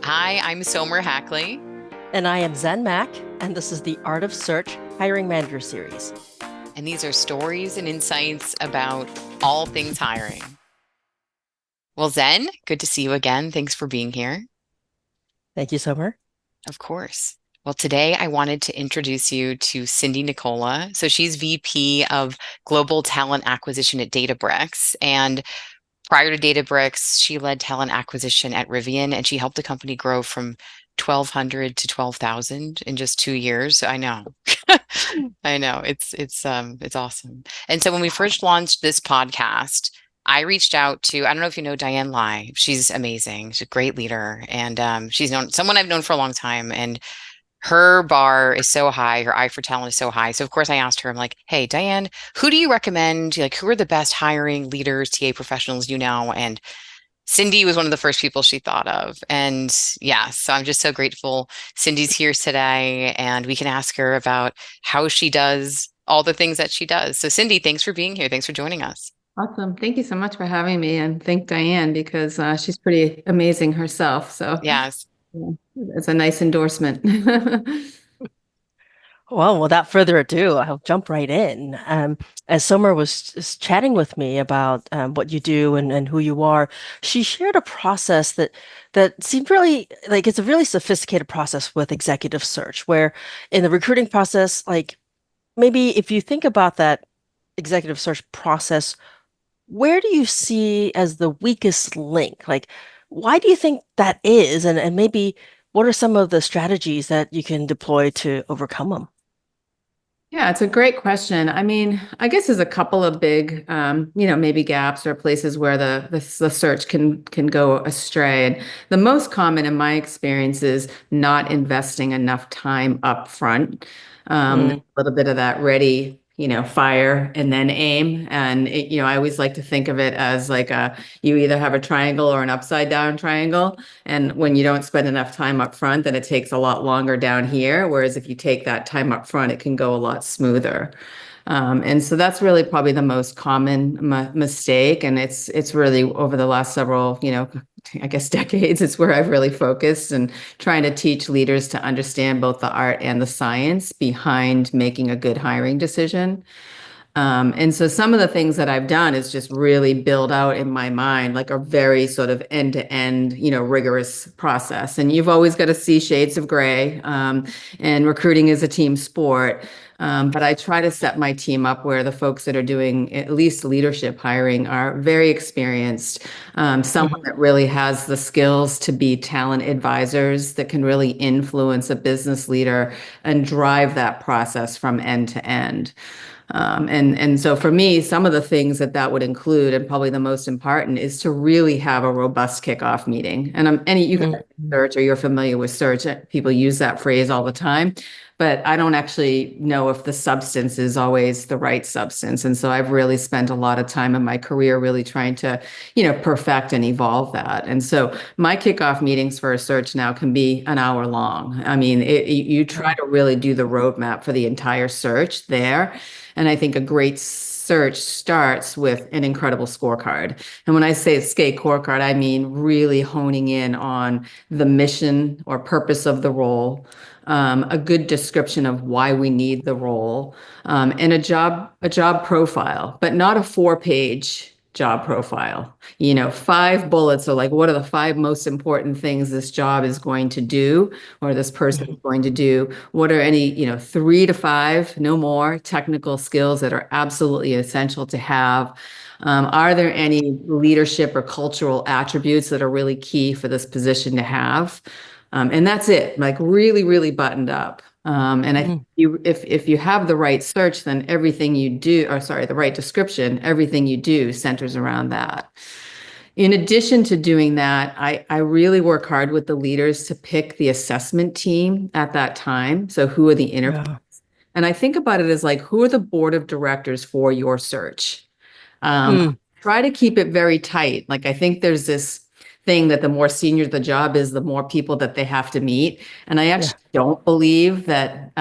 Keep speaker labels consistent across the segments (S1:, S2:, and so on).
S1: Hi, I'm Somer Hackley,
S2: And I am Zen Mac, and this is the Art of Search Hiring Manager series.
S1: and these are stories and insights about all things hiring. Well, Zen, good to see you again. Thanks for being here.
S2: Thank you, Summer.
S1: Of course. Well, today I wanted to introduce you to Cindy Nicola. So she's VP of Global Talent Acquisition at Databricks. And prior to Databricks, she led talent acquisition at Rivian, and she helped the company grow from 1,200 to 12,000 in just 2 years. I know. I know. It's awesome. And so when we first launched this podcast, I reached out to, I don't know if you know Diane Lai. She's amazing. She's a great leader. And she's known someone I've known for a long time. And her bar is so high, her eye for talent is so high. So of course I asked her, I'm like, hey, Diane, who do you recommend? Like, who are the best hiring leaders, TA professionals you know? And Cindy was one of the first people she thought of. And yeah, so I'm just so grateful Cindy's here today and we can ask her about how she does all the things that she does. So Cindy, thanks for being here. Thanks for joining us.
S3: Awesome. Thank you so much for having me, and thank Diane because she's pretty amazing herself. So
S1: Yes.
S3: yeah, it's a nice endorsement.
S2: Well, without further ado, I'll jump right in. As Summer was just chatting with me about what you do and who you are, she shared a process that seemed really like it's a really sophisticated process with executive search, where in the recruiting process, like maybe if you think about that executive search process, where do you see as the weakest link? Like, why do you think that is? And maybe what are some of the strategies that you can deploy to overcome them?
S3: Yeah, it's a great question. I mean, I guess there's a couple of big, maybe gaps or places where the search can go astray. And the most common in my experience is not investing enough time up front. A
S2: Mm,
S3: little bit of that ready, fire and then aim. And I always like to think of it as like you either have a triangle or an upside down triangle. And when you don't spend enough time up front, then it takes a lot longer down here. Whereas if you take that time up front, it can go a lot smoother. And so that's really probably the most common mistake. And it's really over the last several, I guess decades, it's where I've really focused and trying to teach leaders to understand both the art and the science behind making a good hiring decision. And so some of the things that I've done is just really build out in my mind like a very sort of end-to-end, rigorous process. And you've always got to see shades of gray. And recruiting is a team sport. But I try to set my team up where the folks that are doing at least leadership hiring are very experienced, someone
S2: mhm.
S3: that really has the skills to be talent advisors that can really influence a business leader and drive that process from end to end. And so for me, some of the things that would include, and probably the most important, is to really have a robust kickoff meeting. And you guys
S2: Mhm.
S3: search or you're familiar with search, people use that phrase all the time, but I don't actually know if the substance is always the right substance. And so I've really spent a lot of time in my career really trying to, perfect and evolve that. And so my kickoff meetings for a search now can be an hour long. I mean, you try
S2: Wow.
S3: to really do the roadmap for the entire search there. And I think a great search starts with an incredible scorecard. And when I say scorecard, I mean really honing in on the mission or purpose of the role, a good description of why we need the role, and a job profile, but not a 4-page job profile. 5 bullets are like, what are the 5 most important things this job is going to do or this person is
S2: Mhm.
S3: going to do? What are any, 3 to 5, no more technical skills that are absolutely essential to have? Are there any leadership or cultural attributes that are really key for this position to have? And that's it, like really, really buttoned up. And I think
S2: Mm,
S3: if you have the right search, then everything you do, or sorry, the right description, everything you do centers around that. In addition to doing that, I really work hard with the leaders to pick the assessment team at that time. So who are the interviewers?
S2: yeah.
S3: And I think about it as like, who are the board of directors for your search?
S2: Mm,
S3: Try to keep it very tight. Like I think there's this thing that the more senior the job is, the more people that they have to meet. And I
S2: yeah.
S3: actually don't believe that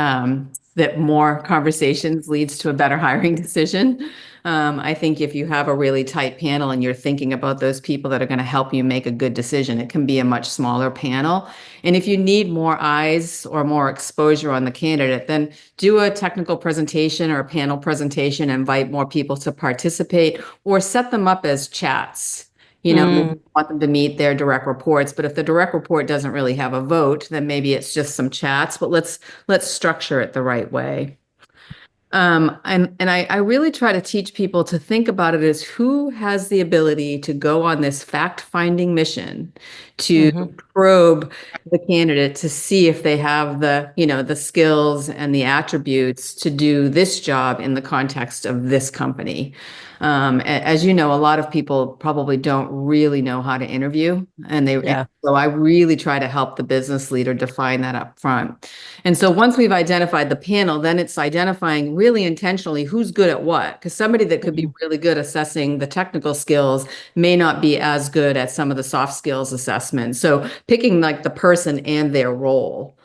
S3: that more conversations leads to a better hiring decision. I think if you have a really tight panel and you're thinking about those people that are going to help you make a good decision, it can be a much smaller panel. And if you need more eyes or more exposure on the candidate, then do a technical presentation or a panel presentation, invite more people to participate, or set them up as chats. Maybe
S2: Mm,
S3: you want them to meet their direct reports, but if the direct report doesn't really have a vote, then maybe it's just some chats, but let's structure it the right way. And I really try to teach people to think about it as who has the ability to go on this fact-finding mission to
S2: hmm.
S3: probe the candidate to see if they have the skills and the attributes to do this job in the context of this company. As you know, a lot of people probably don't really know how to interview, and
S2: Yeah.
S3: so I really try to help the business leader define that up front. And so once we've identified the panel, then it's identifying really intentionally who's good at what. Because somebody that could be
S2: Mhm.
S3: really good assessing the technical skills may not be as good at some of the soft skills assessments. So picking like the person and their role.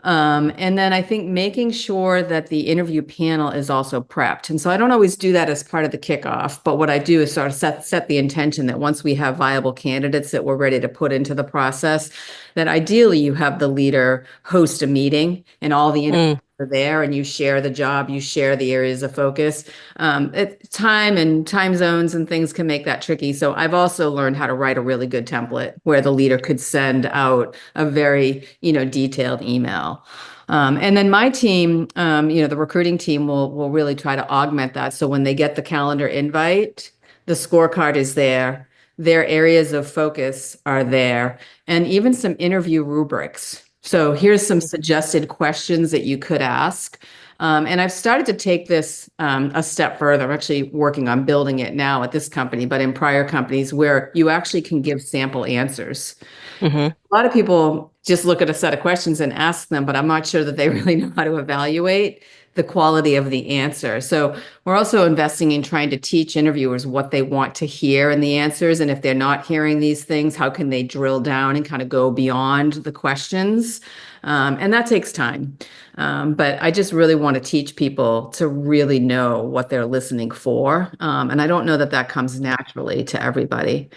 S3: And then I think making sure that the interview panel is also prepped. And so I don't always do that as part of the kickoff, but what I do is sort of set the intention that once we have viable candidates that we're ready to put into the process, that ideally you have the leader host a meeting and all the interviews
S2: Mm,
S3: are there and you share the job, you share the areas of focus. Time and time zones and things can make that tricky. So I've also learned how to write a really good template where the leader could send out a very, detailed email. And then my team, the recruiting team will really try to augment that. So when they get the calendar invite, the scorecard is there, their areas of focus are there, and even some interview rubrics. So here's some suggested questions that you could ask. And I've started to take this a step further. I'm actually working on building it now at this company, but in prior companies where you actually can give sample answers.
S2: hmm.
S3: A lot of people just look at a set of questions and ask them, but I'm not sure that they really know how to evaluate the quality of the answer. So we're also investing in trying to teach interviewers what they want to hear in the answers. And if they're not hearing these things, how can they drill down and kind of go beyond the questions? And that takes time. But I just really want to teach people to really know what they're listening for. And I don't know that that comes naturally to everybody.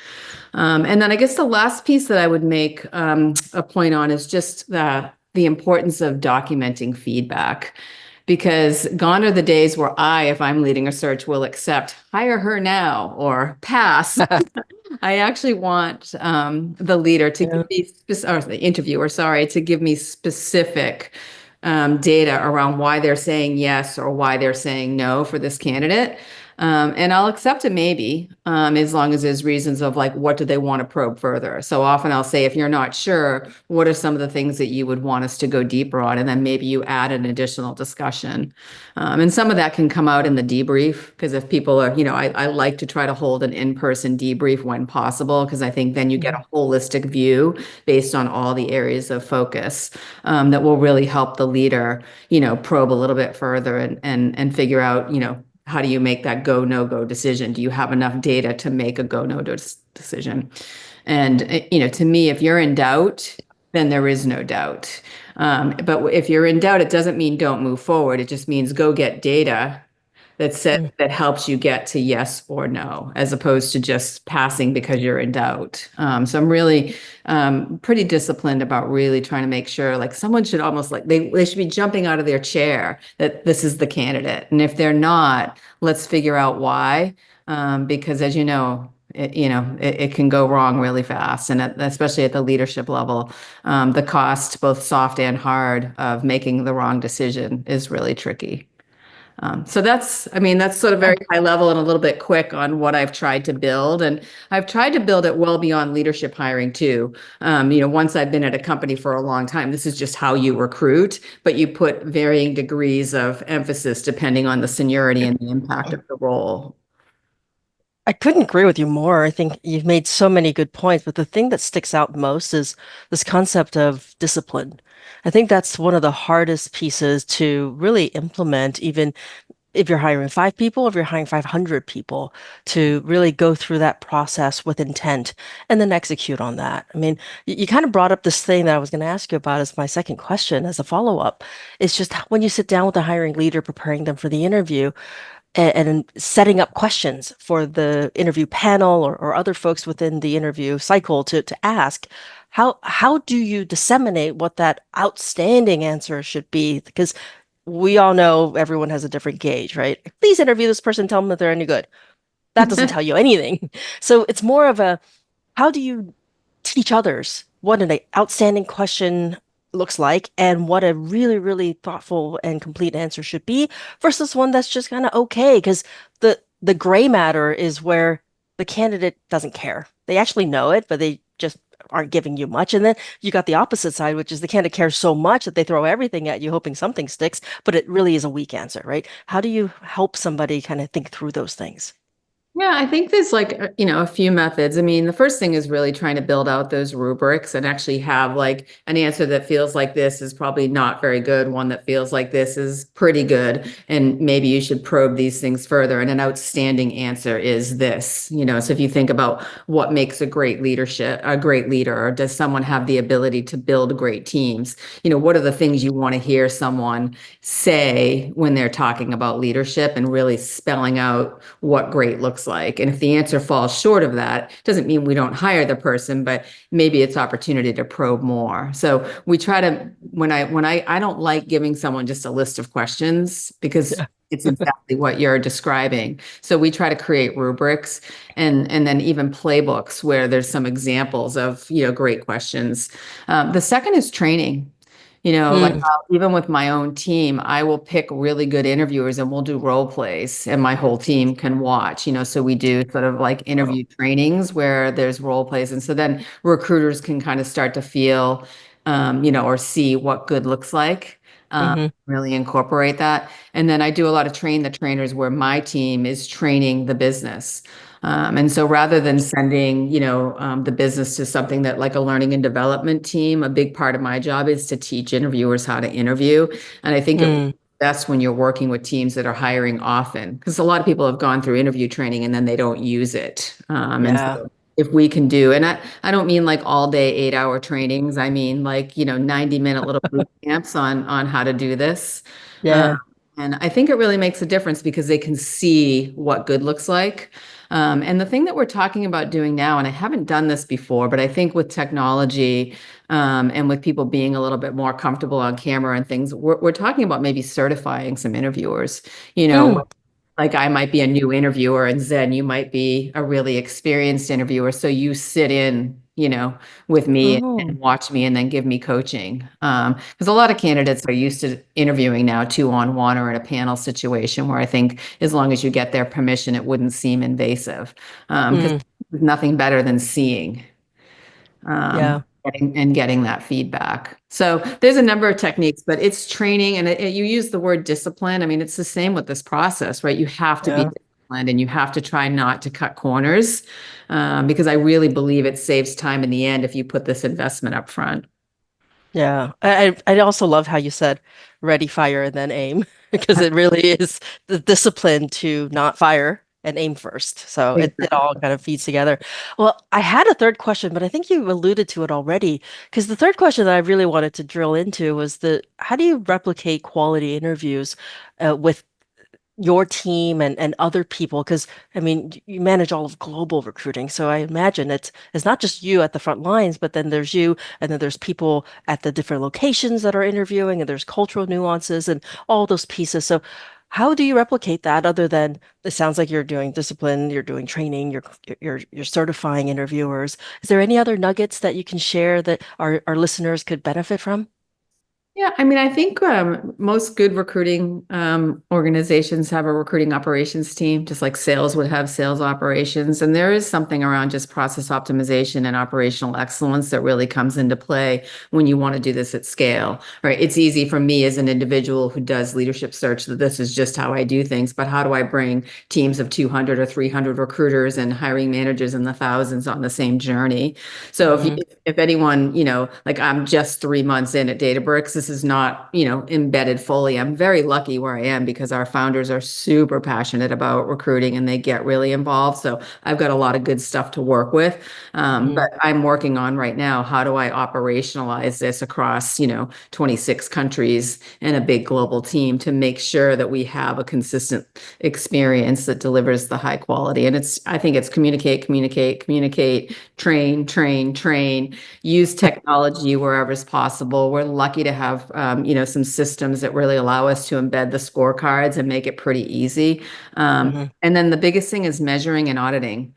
S3: And then I guess the last piece that I would make a point on is just the importance of documenting feedback. Because gone are the days where if I'm leading a search, will accept hire her now or pass. I actually want the leader to give
S2: Yeah.
S3: me, or the interviewer, sorry, to give me specific data around why they're saying yes or why they're saying no for this candidate. And I'll accept a maybe, as long as there's reasons of like, what do they want to probe further? So often I'll say, if you're not sure, what are some of the things that you would want us to go deeper on? And then maybe you add an additional discussion. And some of that can come out in the debrief, because if people are, I like to try to hold an in-person debrief when possible, because I think then you get
S2: Mhm.
S3: a holistic view based on all the areas of focus, that will really help the leader, probe a little bit further and figure out, how do you make that go, no go decision? Do you have enough data to make a go, no go decision? And, to me, if you're in doubt, then there is no doubt. But if you're in doubt, it doesn't mean don't move forward. It just means go get data
S2: Mm.
S3: that helps you get to yes or no, as opposed to just passing because you're in doubt. So I'm really pretty disciplined about really trying to make sure, like, someone should almost like they should be jumping out of their chair that this is the candidate, and if they're not, let's figure out why. Because as you know. It can go wrong really fast, and especially at the leadership level, the cost, both soft and hard, of making the wrong decision is really tricky. So that's sort of very high level and a little bit quick on what I've tried to build. And I've tried to build it well beyond leadership hiring too. Once I've been at a company for a long time, this is just how you recruit, but you put varying degrees of emphasis depending on the seniority and the impact of the role.
S2: I couldn't agree with you more. I think you've made so many good points, but the thing that sticks out most is this concept of discipline. I think that's one of the hardest pieces to really implement, even if you're hiring 5 people, if you're hiring 500 people, to really go through that process with intent and then execute on that. I mean, you kind of brought up this thing that I was going to ask you about as my second question as a follow-up. It's just when you sit down with a hiring leader, preparing them for the interview, and setting up questions for the interview panel or other folks within the interview cycle to ask, how do you disseminate what that outstanding answer should be? Because we all know everyone has a different gauge, right? Please interview this person, tell them that they're any good. That doesn't tell you anything. So it's more of a, how do you teach others what an outstanding question looks like and what a really, really thoughtful and complete answer should be versus one that's just kind of okay? Because the gray matter is where the candidate doesn't care. They actually know it, but they just aren't giving you much. And then you got the opposite side, which is the candidate cares so much that they throw everything at you, hoping something sticks, but it really is a weak answer, right? How do you help somebody kind of think through those things?
S3: Yeah, I think there's like, a few methods. I mean, the first thing is really trying to build out those rubrics and actually have like an answer that feels like this is probably not very good, one that feels like this is pretty good. And maybe you should probe these things further. And an outstanding answer is this, so if you think about what makes a great leader, or does someone have the ability to build great teams? What are the things you want to hear someone say when they're talking about leadership and really spelling out what great looks like. And if the answer falls short of that, doesn't mean we don't hire the person, but maybe it's opportunity to probe more. So we try to, I don't like giving someone just a list of questions because
S2: Yeah.
S3: it's exactly what you're describing. So we try to create rubrics and then even playbooks where there's some examples of, great questions. The second is training. Like
S2: Mm.
S3: even with my own team, I will pick really good interviewers and we'll do role plays and my whole team can watch, so we do sort of like
S2: Oh.
S3: interview trainings where there's role plays. And so then recruiters can kind of start to feel, or see what good looks like,
S2: Hmm.
S3: really incorporate that. And then I do a lot of train the trainers where my team is training the business. And so rather than sending, the business to something that like a learning and development team, a big part of my job is to teach interviewers how to interview. And I think it
S2: Mm.
S3: best when you're working with teams that are hiring often, because a lot of people have gone through interview training and then they don't use it. And
S2: Yeah.
S3: so if we can do, and I don't mean like all day 8-hour trainings. I mean like, 90-minute little boot camps on how to do this. Uh,
S2: Yeah.
S3: and I think it really makes a difference because they can see what good looks like. And the thing that we're talking about doing now, and I haven't done this before, but I think with technology, and with people being a little bit more comfortable on camera and things, we're talking about maybe certifying some interviewers,
S2: Mm.
S3: like I might be a new interviewer and Zen, you might be a really experienced interviewer. So you sit in, with me
S2: Oh.
S3: and watch me and then give me coaching. Because a lot of candidates are used to interviewing now 2-on-1 or in a panel situation where I think as long as you get their permission, it wouldn't seem invasive. Because
S2: Mm.
S3: there's nothing better than seeing
S2: Yeah.
S3: getting that feedback. So there's a number of techniques, but it's training and you use the word discipline. I mean, it's the same with this process, right? You have to be
S2: Yeah.
S3: disciplined and you have to try not to cut corners, because I really believe it saves time in the end if you put this investment up front.
S2: Yeah. I also love how you said ready, fire, and then aim because it really is the discipline to not fire and aim first. So it all kind of feeds together. Well, I had a third question, but I think you alluded to it already because the third question that I really wanted to drill into was the how do you replicate quality interviews with your team and other people? Because I mean, you manage all of global recruiting, so I imagine it's not just you at the front lines, but then there's you, and then there's people at the different locations that are interviewing, and there's cultural nuances and all those pieces. So how do you replicate that other than it sounds like you're doing discipline, you're doing training, you're certifying interviewers. Is there any other nuggets that you can share that our listeners could benefit from?
S3: Yeah, I mean, I think most good recruiting organizations have a recruiting operations team, just like sales would have sales operations. And there is something around just process optimization and operational excellence that really comes into play when you want to do this at scale, right? It's easy for me as an individual who does leadership search that this is just how I do things, but how do I bring teams of 200 or 300 recruiters and hiring managers in the thousands on the same journey? So
S2: Hmm.
S3: if anyone, like I'm just 3 months in at Databricks, business is not, embedded fully. I'm very lucky where I am because our founders are super passionate about recruiting and they get really involved. So I've got a lot of good stuff to work with. But I'm working on right now, how do I operationalize this across, 26 countries and a big global team to make sure that we have a consistent experience that delivers the high quality. And I think it's communicate, communicate, communicate, train, train, train, use technology wherever is possible. We're lucky to have, some systems that really allow us to embed the scorecards and make it pretty easy. And then the biggest thing is measuring and auditing.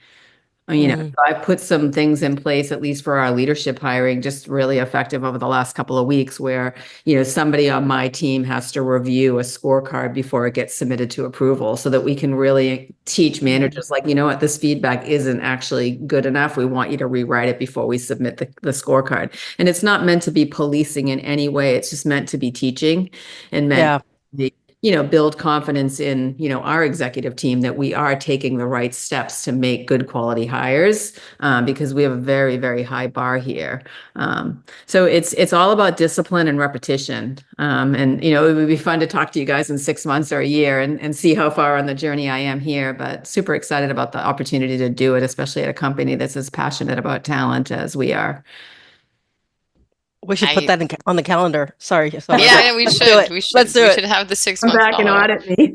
S3: So I put some things in place, at least for our leadership hiring, just really effective over the last couple of weeks where, somebody on my team has to review a scorecard before it gets submitted to approval so that we can really teach managers like, you know what, this feedback isn't actually good enough. We want you to rewrite it before we submit the scorecard. And it's not meant to be policing in any way. It's just meant to be teaching and meant
S2: Yeah.
S3: to build confidence in, our executive team that we are taking the right steps to make good quality hires, because we have a very, very high bar here. So it's all about discipline and repetition. And, it would be fun to talk to you guys in 6 months or a year and see how far on the journey I am here, but super excited about the opportunity to do it, especially at a company that's as passionate about talent as we are.
S2: We should put that on the calendar. Sorry, Somer.
S1: Yeah, we
S2: Let's do
S1: should.
S2: it. Let's do
S1: We
S2: it.
S1: should have the 6
S3: Come
S1: month
S3: back and
S1: follow-up.
S3: audit me.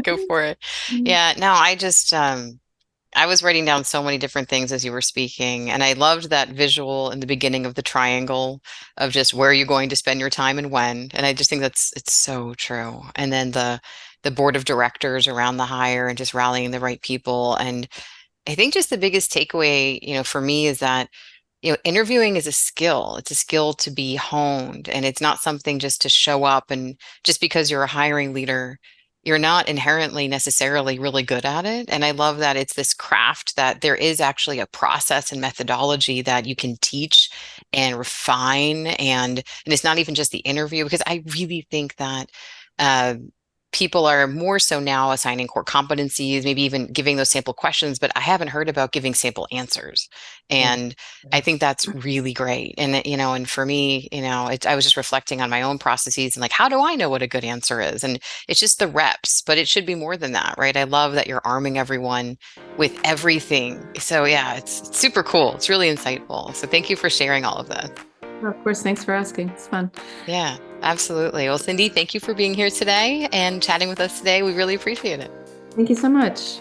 S1: Go for it. Yeah, no, I was writing down so many different things as you were speaking, and I loved that visual in the beginning of the triangle of just where you're going to spend your time and when. And I just think it's so true. And then the board of directors around the hire and just rallying the right people. And I think just the biggest takeaway, for me is that interviewing is a skill. It's a skill to be honed, and it's not something just to show up. And just because you're a hiring leader, you're not inherently necessarily really good at it. And I love that it's this craft that there is actually a process and methodology that you can teach and refine. And it's not even just the interview, because I really think that uh, people are more so now assigning core competencies, maybe even giving those sample questions, but I haven't heard about giving sample answers. And I think that's really great. And, and for me, I was just reflecting on my own processes and like, how do I know what a good answer is? And it's just the reps, but it should be more than that, right? I love that you're arming everyone with everything. So yeah, it's super cool. It's really insightful. So thank you for sharing all of that.
S3: Of course, thanks for asking. It's fun.
S1: Yeah, absolutely. Well, Cindy, thank you for being here today and chatting with us today. We really appreciate it.
S3: Thank you so much.